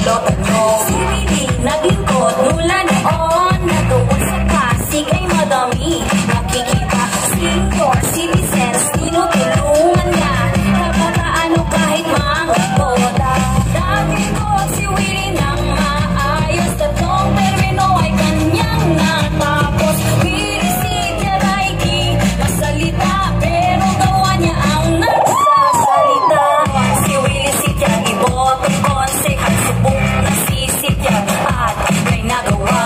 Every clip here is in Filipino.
Balotan nyo. Si Willie naglingkod mula noon. Natuon sa Pasig ay madami nakikita. Senior citizens, tinutulungan niya. Kabataan o kahit mga boda. Naglingkod si Willie ng maayos. Tatlong termino ay kanyang natapos. Willie si Jaraiki, masalita pero gawa niya ang nagsasalita. Si Willie si Jaraiki, ibotong konsehal, subok na sisitya at may nagawa.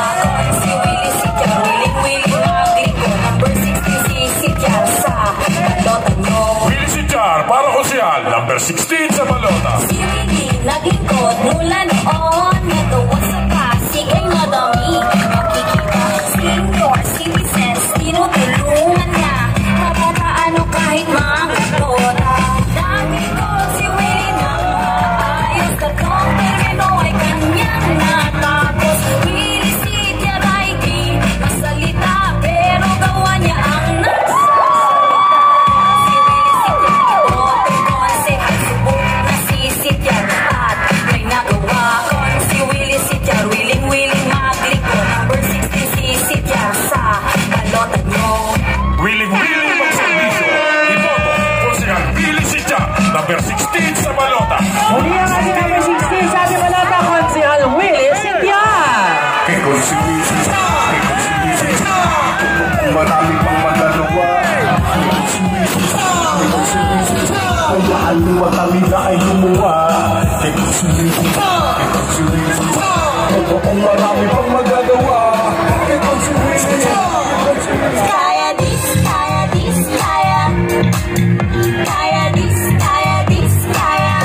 Si Willie si Jaraiki, willing maglingkod. Number 16 sisitya sa balota nyo. Willie si Jar, para konsyal, number 16 sa balota. Si Willie naglingkod mula noon. Natuon sa Pasig ay madami makikita. Senior citizens, tinutulungan niya. Kabataan o kahit mga boda. Naglingkod si Willie ng maayos. Tatlong termino ay kanyang natapos. Willie si Jaraiki, masalita pero gawa niya ang nagsasalita. Si Willie si Jaraiki, botong konsehal, subok na sisitya at may nagawa. Si Willie si Jar, willing maglingkod. Number 16 sisitya sa balota nyo. Willing magserbisyo. Iboto, konsyal Willie si Jar, number 16 sa balota. Muli ang ating number 16 sa ating balota, Konsehal Willie Sitian. Kay Willie si Jar, marami pang magagawa. Kaya aluwa kami na ay lumuwa. Kay Willie si Jar, marami pang magagawa. Kay Willie si Jar. Kaya dis, kaya dis, kaya. Kaya dis, kaya dis, kaya.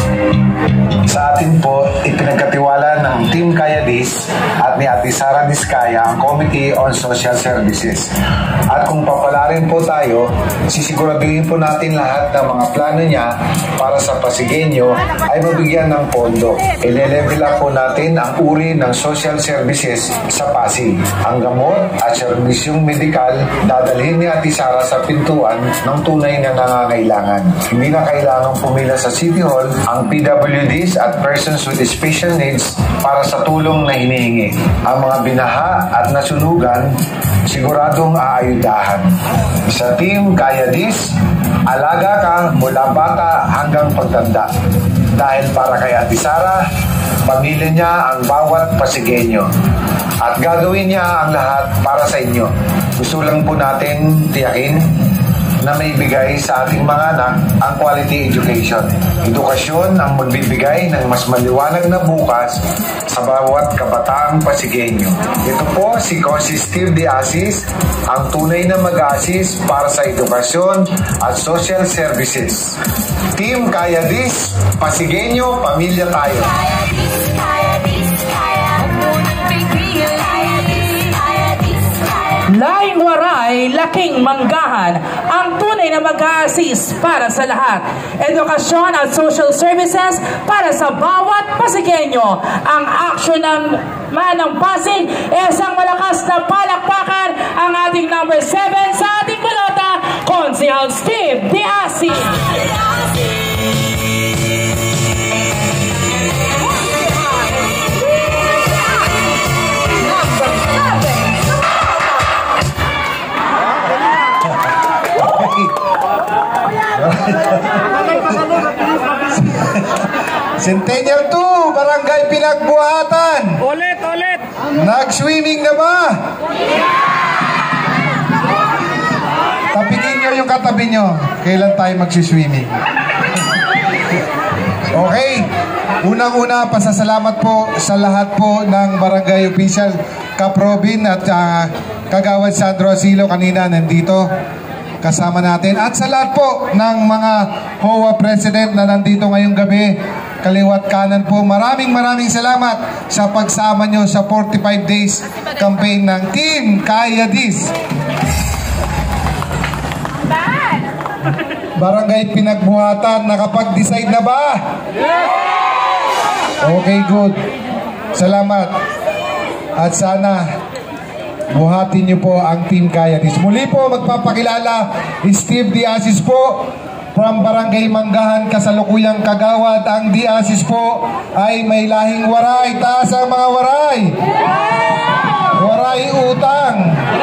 Sa atin po, ipinagkatiwala ng Team Kaya Dis at ni Ate Sara Diskaya ang Committee on Social Services. At kung papalarin po tayo, sisiguraduhin po natin lahat ng mga plano niya para sa Pasigueño ay mabigyan ng pondo. Ile-level up po natin ang uri ng social services sa Pasig. Ang gamot at serbisyong medikal dadalhin ni Ate Sara sa pintuan ng tunay na nangangailangan. Hindi na kailangang pumila sa City Hall ang PWDs at persons with special needs para sa tulong na hinihingi. Ang mga binaha at nasunugan, siguradong aayudahan. Sa Team Kaya Dis, alaga ka mula bata hanggang pagtanda. Dahil para kay Ate Sara, pamilya niya ang bawat Pasigueño. At gagawin niya ang lahat para sa inyo. Gusto lang po natin tiyakin na may bigay sa ating mga anak ang quality education. Edukasyon ang magbibigay ng mas maliwanag na bukas sa bawat kabataang Pasigueño. Ito po si Coach Steve De Asis, ang tunay na mag-assist para sa edukasyon at social services. Team Kaya Dis, Pasigueño, pamilya tayo. Kaya dis, kaya dis, kaya. Unang bigyan. Kaya dis, kaya dis, kaya. Laing waray, laking manggahan, ang tunay na mag-a-assist para sa lahat. Edukasyon at social services para sa bawat Pasigueño. Ang aksyon ng Manang Pasig, isang malakas na palakpakan ang ating number 7 sa ating balota, Konsehal Steve De Asis. Centennial 2, Barangay Pinagbuhatan. Ulit. Nag-swimming na ba? Tapingin nyo yung katabi nyo. Kailan tayo magsiswimming? Okay. Unang-una, pasasalamat po sa lahat po ng barangay official, Cap Robin at Kagawad Sandro Asilo kanina nandito kasama natin. At sa lahat po ng mga HOA President na nandito ngayong gabi, kaliwat kanan po, maraming salamat sa pagsama nyo sa 45 days campaign ng Team Kaya Dis. Barangay Pinagbuhatan, nakapag-decide na ba? Okay, good. Salamat. At sana buhatin niyo po ang Team Kaya Dis. Muli po magpapakilala, Steve De Asis po, from Barangay Manggahan, kasalukuyang kagawad. Ang Diasis po ay may lahing waray. Taas ang mga waray!